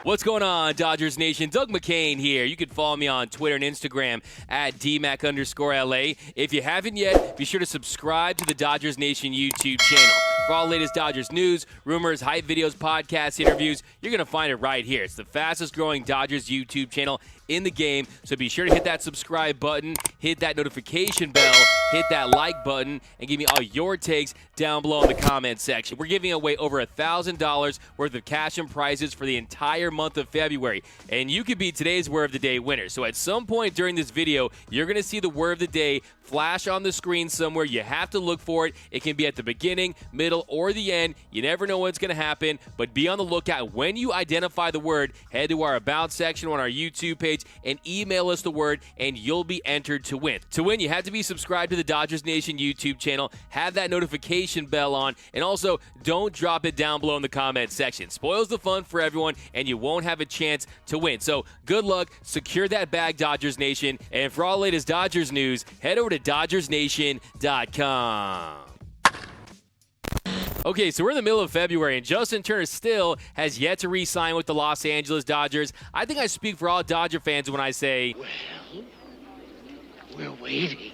What's going on, Dodgers Nation? Doug McCain here. You can follow me on Twitter and Instagram at DMac_LA. If you haven't yet, be sure to subscribe to the Dodgers Nation YouTube channel. For all the latest Dodgers news, rumors, hype videos, podcasts, interviews, you're going to find it right here. It's the fastest growing Dodgers YouTube channel in the game, so be sure to hit that subscribe button, hit that notification bell, hit that like button, and give me all your takes down below in the comment section. We're giving away over $1,000 worth of cash and prizes for the entire month of February, and you could be today's Word of the Day winner. So at some point during this video, you're going to see the Word of the Day flash on the screen somewhere. You have to look for it. It can be at the beginning, middle, or the end. You never know what's going to happen, but be on the lookout. When you identify the word, head to our About section on our YouTube page and email us the word, and you'll be entered to win. To win, you have to be subscribed to the Dodgers Nation YouTube channel, have that notification bell on, and also don't drop it down below in the comment section. Spoils the fun for everyone, and you won't have a chance to win. So good luck, secure that bag, Dodgers Nation, and for all the latest Dodgers news, head over to DodgersNation.com. Okay, so we're in the middle of February, and Justin Turner still has yet to re-sign with the Los Angeles Dodgers. I think I speak for all Dodger fans when I say, well, we're waiting.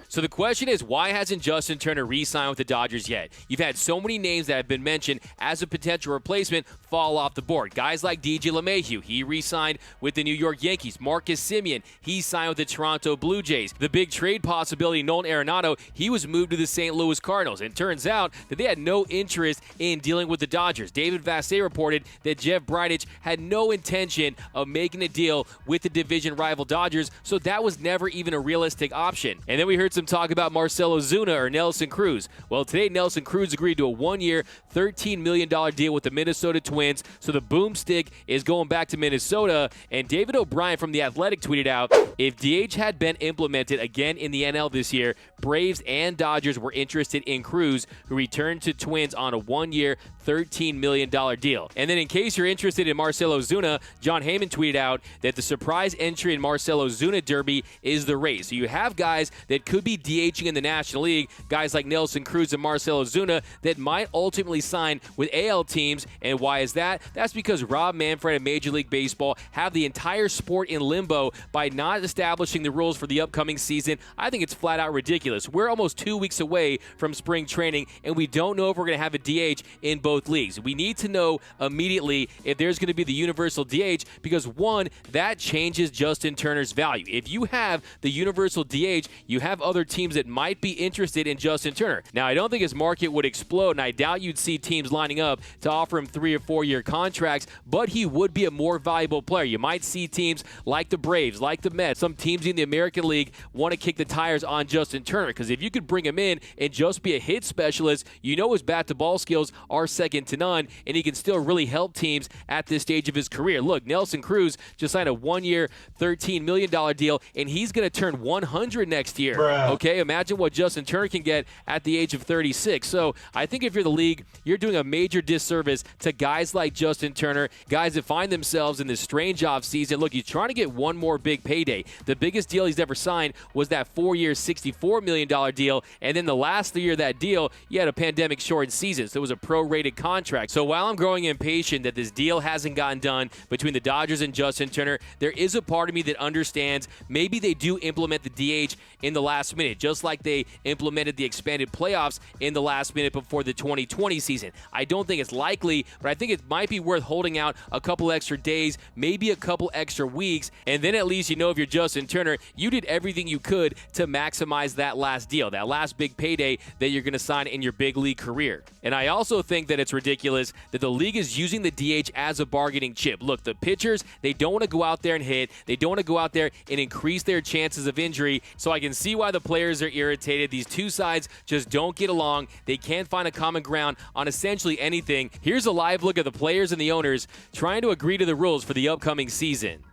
So the question is, why hasn't Justin Turner re-signed with the Dodgers yet? You've had so many names that have been mentioned as a potential replacement fall off the board. Guys like DJ LeMahieu, he re-signed with the New York Yankees. Marcus Semien, he signed with the Toronto Blue Jays. The big trade possibility, Nolan Arenado, he was moved to the St. Louis Cardinals. And it turns out that they had no interest in dealing with the Dodgers. David Vassegh reported that Jeff Bridich had no intention of making a deal with the division rival Dodgers, so that was never even a realistic option. And then we heard some talk about Marcell Ozuna or Nelson Cruz. Well, today Nelson Cruz agreed to a one-year, $13 million deal with the Minnesota Twins, so the boomstick is going back to Minnesota. And David O'Brien from The Athletic tweeted out, if DH had been implemented again in the NL this year, Braves and Dodgers were interested in Cruz, who returned to Twins on a one-year, $13 million deal. And then in case you're interested in Marcell Ozuna, John Heyman tweeted out that the surprise entry in Marcell Ozuna Derby is the race. So you have guys that could be DHing in the National League, guys like Nelson Cruz and Marcell Ozuna that might ultimately sign with AL teams. And why is that? That's because Rob Manfred and Major League Baseball have the entire sport in limbo by not establishing the rules for the upcoming season. I think it's flat out ridiculous. We're almost 2 weeks away from spring training, and we don't know if we're going to have a DH in both leagues. We need to know immediately if there's going to be the universal DH, because one, that changes Justin Turner's value. If you have the universal DH, you have other teams that might be interested in Justin Turner. Now, I don't think his market would explode, and I doubt you'd see teams lining up to offer him 3 or 4 year contracts, but he would be a more valuable player. You might see teams like the Braves, like the Mets, some teams in the American League want to kick the tires on Justin Turner, because if you could bring him in and just be a hit specialist, you know his bat-to-ball skills are second to none, and he can still really help teams at this stage of his career. Look, Nelson Cruz just signed a one-year, $13 million deal, and he's going to turn 100 next year. Bruh. Okay, imagine what Justin Turner can get at the age of 36. So I think if you're the league, you're doing a major disservice to guys like Justin Turner, guys that find themselves in this strange offseason. Look, he's trying to get one more big payday. The biggest deal he's ever signed was that 4-year, $64 million deal, and then the last year of that deal, you had a pandemic-shortened season, so it was a prorated contract. So while I'm growing impatient that this deal hasn't gotten done between the Dodgers and Justin Turner, there is a part of me that understands maybe they do implement the DH in the last minute, just like they implemented the expanded playoffs in the last minute before the 2020 season. I don't think it's likely, but I think it might be worth holding out a couple extra days, maybe a couple extra weeks, and then at least you know if you're Justin Turner, you did everything you could to maximize that last deal, that last big payday that you're going to sign in your big league career. And I also think that it's ridiculous that the league is using the DH as a bargaining chip. Look, the pitchers, they don't want to go out there and hit. They don't want to go out there and increase their chances of injury. So I can see why the players are irritated. These two sides just don't get along. They can't find a common ground on essentially anything. Here's a live look at the players and the owners trying to agree to the rules for the upcoming season.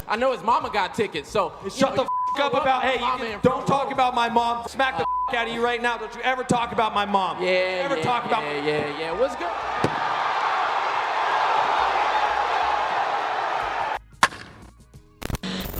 I know his mama got tickets, so shut the up about, hey, don't talk about my mom. Smack the out of you right now. Don't you ever talk about my mom. Yeah, Talk about What's good?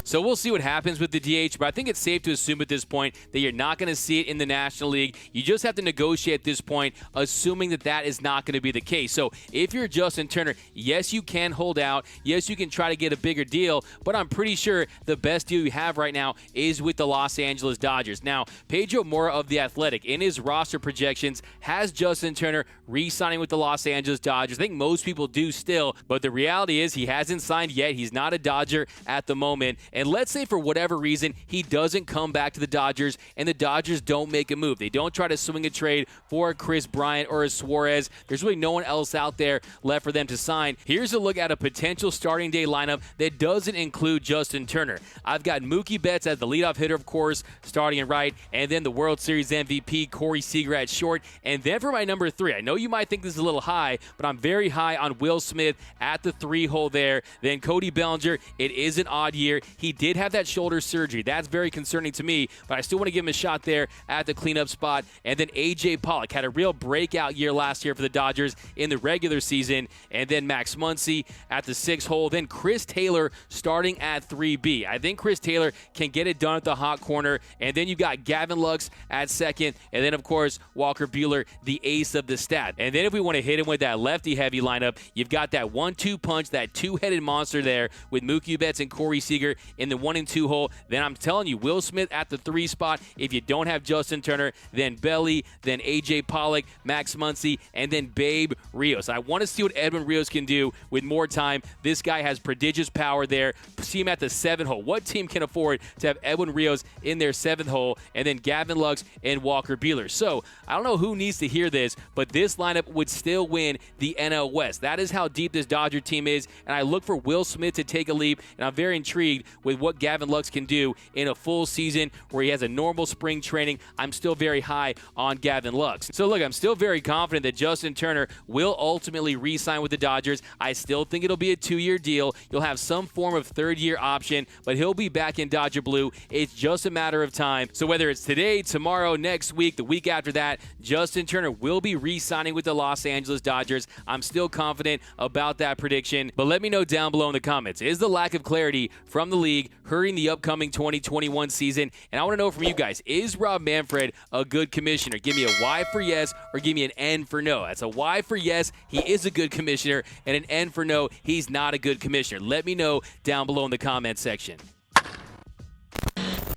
So we'll see what happens with the DH, but I think it's safe to assume at this point that you're not going to see it in the National League. You just have to negotiate at this point, assuming that that is not going to be the case. So if you're Justin Turner, yes, you can hold out. Yes, you can try to get a bigger deal, but I'm pretty sure the best deal you have right now is with the Los Angeles Dodgers. Now, Pedro Mora of The Athletic, in his roster projections, has Justin Turner re-signing with the Los Angeles Dodgers. I think most people do still, but the reality is he hasn't signed yet. He's not a Dodger at the moment. And let's say for whatever reason he doesn't come back to the Dodgers and the Dodgers don't make a move. They don't try to swing a trade for a Chris Bryant or a Suarez. There's really no one else out there left for them to sign. Here's a look at a potential starting day lineup that doesn't include Justin Turner. I've got Mookie Betts as the leadoff hitter, of course, starting in right, and then the World Series MVP, Corey Seager at short. And then for my number 3, I know you might think this is a little high, but I'm very high on Will Smith at the 3-hole there. Then Cody Bellinger. It is an odd year. He did have that shoulder surgery. That's very concerning to me, but I still want to give him a shot there at the cleanup spot. And then A.J. Pollock had a real breakout year last year for the Dodgers in the regular season. And then Max Muncy at the 6-hole. Then Chris Taylor starting at 3B. I think Chris Taylor can get it done at the hot corner. And then you got Gavin Lux at second. And then, of course, Walker Buehler, the ace of the stat. And then if we want to hit him with that lefty-heavy lineup, you've got that 1-2 punch, that two-headed monster there with Mookie Betts and Corey Seager in the 1 and 2 hole. Then I'm telling you, Will Smith at the 3 spot. If you don't have Justin Turner, then Belly, then A.J. Pollock, Max Muncy, and then Babe Rios. I want to see what Edwin Rios can do with more time. This guy has prodigious power there. See him at the 7th hole. What team can afford to have Edwin Rios in their 7th hole? And then Gavin Lux and Walker Buehler. So I don't know who needs to hear this, but this lineup would still win the NL West. That is how deep this Dodger team is, and I look for Will Smith to take a leap, and I'm very intrigued with what Gavin Lux can do in a full season where he has a normal spring training. I'm still very high on Gavin Lux. So look, I'm still very confident that Justin Turner will ultimately re-sign with the Dodgers. I still think it'll be a 2-year deal. You'll have some form of 3rd-year option, but he'll be back in Dodger Blue. It's just a matter of time. So whether it's today, tomorrow, next week, the week after that, Justin Turner will be re-signing with the Los Angeles Dodgers. I'm still confident about that prediction, but let me know down below in the comments. Is the lack of clarity from the league hurting the upcoming 2021 season? And I want to know from you guys, is Rob Manfred a good commissioner? Give me a Y for yes or give me an N for no. That's a Y for yes, he is a good commissioner, and an N for no, he's not a good commissioner. Let me know down below in the comment section.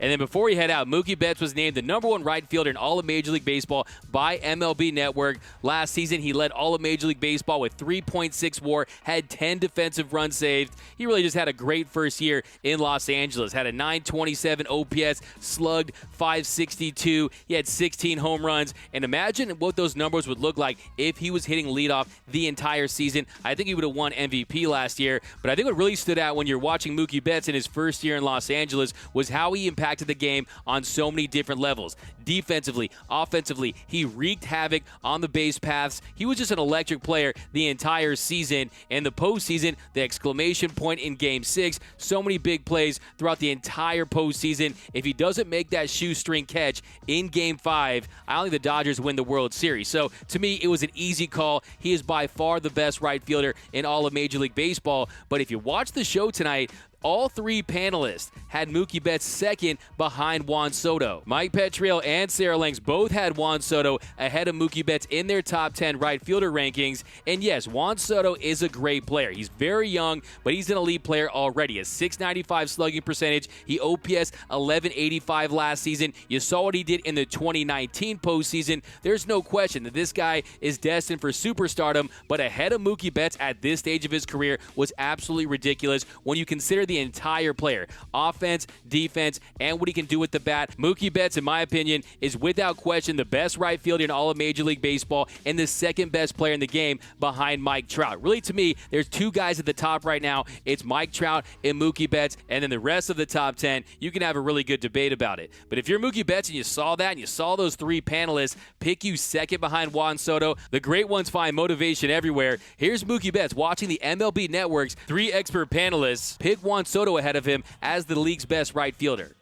And then before we head out, Mookie Betts was named the #1 right fielder in all of Major League Baseball by MLB Network. Last season, he led all of Major League Baseball with 3.6 WAR, had 10 defensive runs saved. He really just had a great first year in Los Angeles. Had a .927 OPS, slugged .562. He had 16 home runs. And imagine what those numbers would look like if he was hitting leadoff the entire season. I think he would have won MVP last year. But I think what really stood out when you're watching Mookie Betts in his first year in Los Angeles was how he impacted the game on so many different levels. Defensively, offensively, he wreaked havoc on the base paths. He was just an electric player the entire season. And the postseason, the exclamation point in Game 6, so many big plays throughout the entire postseason. If he doesn't make that shoestring catch in Game 5, I don't think the Dodgers win the World Series. So to me, it was an easy call. He is by far the best right fielder in all of Major League Baseball. But if you watch the show tonight, all 3 panelists had Mookie Betts second behind Juan Soto. Mike Petriello and Sarah Langs both had Juan Soto ahead of Mookie Betts in their top 10 right fielder rankings. And yes, Juan Soto is a great player. He's very young, but he's an elite player already. A .695 slugging percentage. He OPS 1185 last season. You saw what he did in the 2019 postseason. There's no question that this guy is destined for superstardom, but ahead of Mookie Betts at this stage of his career was absolutely ridiculous when you consider the entire player, offense, defense, and what he can do with the bat. Mookie Betts, in my opinion, is without question the best right fielder in all of Major League Baseball and the second best player in the game behind Mike Trout. Really, to me, there's 2 guys at the top right now. It's Mike Trout and Mookie Betts, and then the rest of the top 10, you can have a really good debate about it. But if you're Mookie Betts and you saw that and you saw those 3 panelists pick you second behind Juan Soto, the great ones find motivation everywhere. Here's Mookie Betts watching the MLB Network's 3 expert panelists pick Juan Soto ahead of him as the league's best right fielder.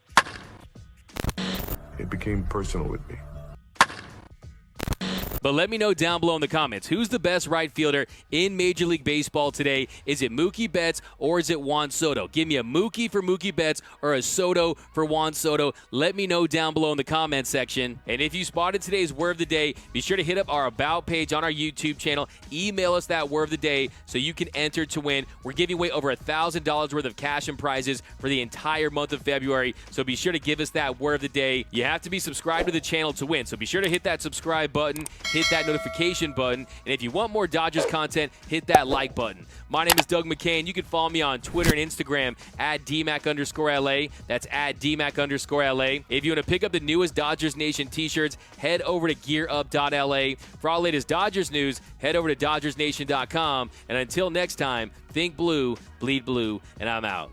It became personal with me. But let me know down below in the comments, who's the best right fielder in Major League Baseball today? Is it Mookie Betts or is it Juan Soto? Give me a Mookie for Mookie Betts or a Soto for Juan Soto. Let me know down below in the comments section. And if you spotted today's word of the day, be sure to hit up our About page on our YouTube channel. Email us that word of the day so you can enter to win. We're giving away over $1,000 worth of cash and prizes for the entire month of February. So be sure to give us that word of the day. You have to be subscribed to the channel to win. So be sure to hit that subscribe button, hit that notification button, and if you want more Dodgers content, hit that like button. My name is Doug McCain. You can follow me on Twitter and Instagram at DMAC_LA. That's at DMAC_LA. If you want to pick up the newest Dodgers Nation t-shirts, head over to gearup.la. For all latest Dodgers news, head over to DodgersNation.com. And until next time, think blue, bleed blue, and I'm out.